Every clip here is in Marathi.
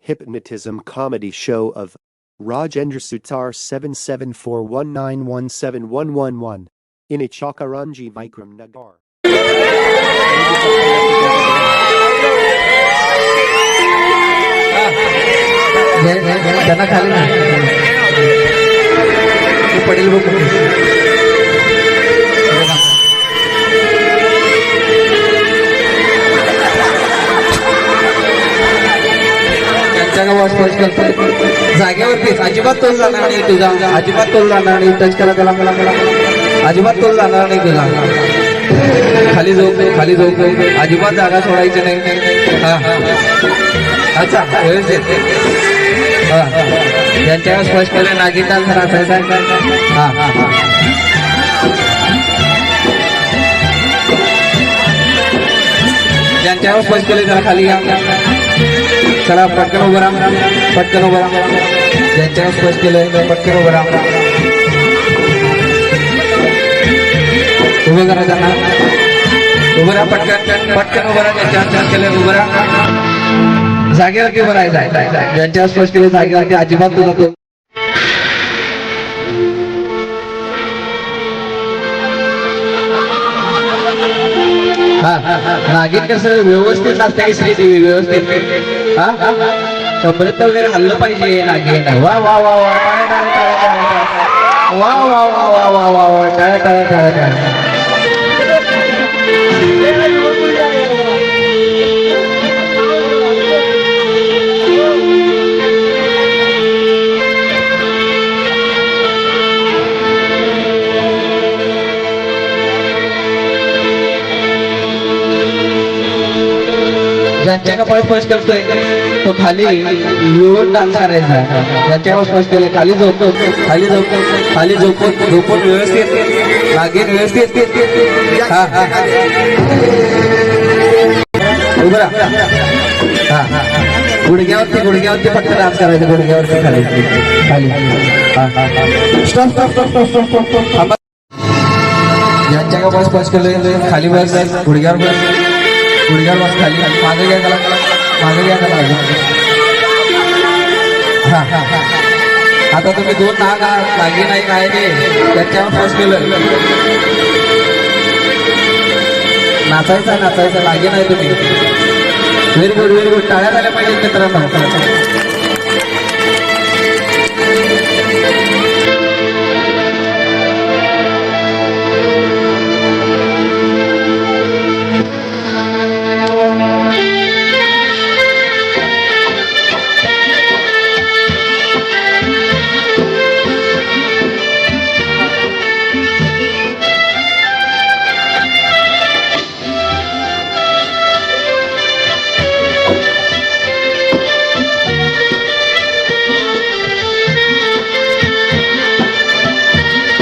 hypnotism comedy show of Rajendra Sutar 7741917111 in Ichakaranji Vikram Nagar. त्यांना खाली ना पडेल बघ जागेवरतीच अजिबात तोल जाणार नाही तुझा, अजिबात तोल जाणार नाही. टच करा त्याला, मला अजिबात तोल जाणार नाही तुझा. खाली जाऊ अजिबात जागा सोडायची नाही. अच्छा व्यवस्थित त्यांच्यावर स्पष्ट केलं नागिता असायचा. ज्यांच्यावर स्पष्ट केले जरा खाली या. चला पटकन उभं राहा, पटकन उभं राहा. ज्यांच्यावर स्पष्ट केलंय पटकन उभं राहा. उभं करा त्यांना, उभं राहा पटकन पटकन उभं राहा. ज्यांच्यावर स्पष्ट केलंय उभं राहा. जागेवरती उभं राहायचं. ज्यांच्यावर स्पष्ट केले जागेवरती अजिबात तुझा तो नागिन कसं व्यवस्थित असते की श्रीदेवी व्यवस्थित कमरेत वगैरे हल्लं पाहिजे नागिन. वा वा वा वा वा वा वा वा वा वा टाळ्या टाळ्या टाळ्या. ज्यांच्या कपाळ स्पर्श करतोय तो खाली येऊन डान्स करायचा. ज्यांच्यावर स्पर्श केले खाली झोपतो, खाली झोपतो, खाली झोपून व्यवस्थित लागेल व्यवस्थित. हा हा उभं राहा. हा हा गुडघ्यावरती फक्त डान्स करायचं. गुडघ्यावरती खाली खाली. Stop stop stop stop stop stop. ज्यांच्या कपाळ स्पर्श केले खाली बस, गुडघ्यावर बस, गुडघ्यावर बस खाली. मागे घ्या त्याला, मागे घ्या त्याला. हा हा हा. आता तुम्ही दोन नाग लागी नाही काय ते त्याच्यावर फर्स्ट केलं. नाचायचं लागे नाही तुम्ही. व्हेरी गुड टाळ्या झाल्या पाहिजेत मित्रांनो.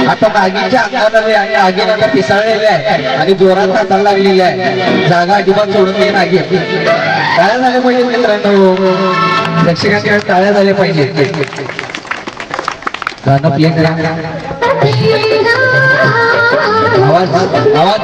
आता नागिनच्या अंगाला आगीन आता पिसाळलेले आहे आणि जोरात हाताला लागलेली आहे. जागा अजिबात सोडून नाही नागिन. टाळ्या झाल्या पाहिजे मित्रांनो, प्रेक्षकांच्या टाळ्या झाल्या पाहिजे. गाणं प्ले करा. आवाज आवाज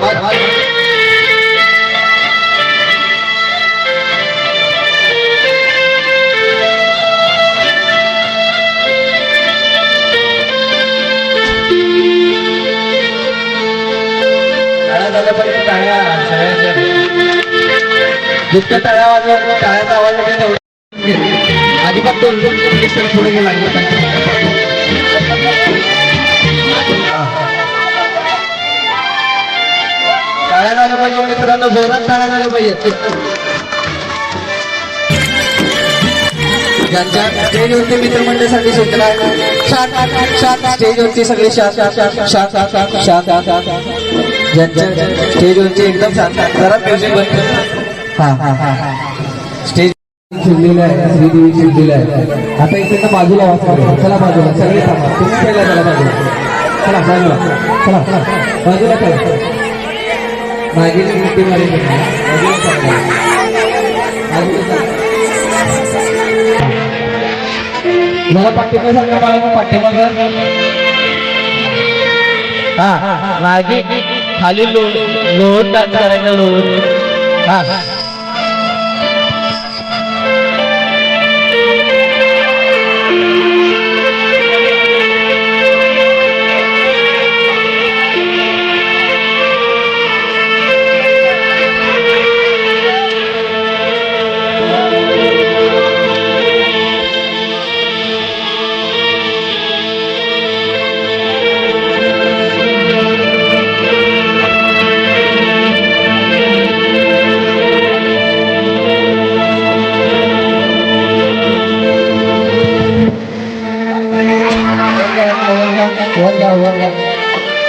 जितक्या टाळ्या वाजवून टाळ्याचा आवाज अजिबात तो पुढे गेला. टाळ्या झाल्या पाहिजे मित्रांनो, जोरात टाळ्या झाल्या पाहिजे. ज्यांच्या स्टेजवरती मित्रमंडळीसाठी सूचना, स्टेजवरती सगळे ज्यांच्या स्टेजवरती एकदम शांत जरा म्युझिक बंद. हा हा हा स्टेज शिरलेलं आहे, श्रीदेवी शिरलेलं आहे. आता इथे बाजूला वाच करूया. चला बाजूला सगळे थांबा. तुम्ही पहिला चला बाजूला, चला बाजूला, चला बाजूला चला. मागेची मुठी मारी मला पाठिंबा सांगा. मला पाठिंबा हा मागे खाली लोट डान्स करायचा. लोट हा